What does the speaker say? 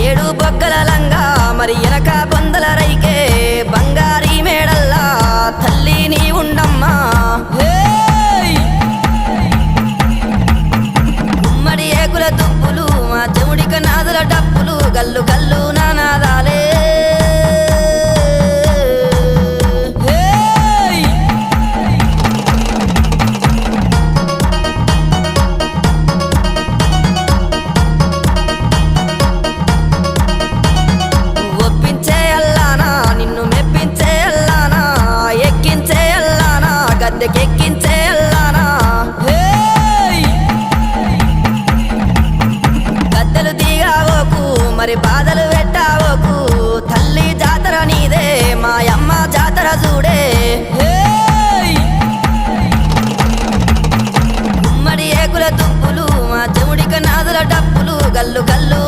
ఏడు బొగ్గల లంగా మరి ఎనక బొందల రైకే బంగారీ మేడల్లా తల్లి నీ ఉండమ్మా గుమ్మడి ఏకుల దుప్పులు మా చెవుడిక నాదుల డప్పులు గల్లు గల్లు నానాదాలే ఎక్కించే అల్లానా గద్దెలు దిగావోకు మరి బాధలు పెట్టావోకు తల్లి జాతర నీదే మాయమ్మ జాతర చూడే గుమ్మడి ఏకుల దుప్పులు మా చెవుడిక నాదుల డప్పులు గల్లు గల్లు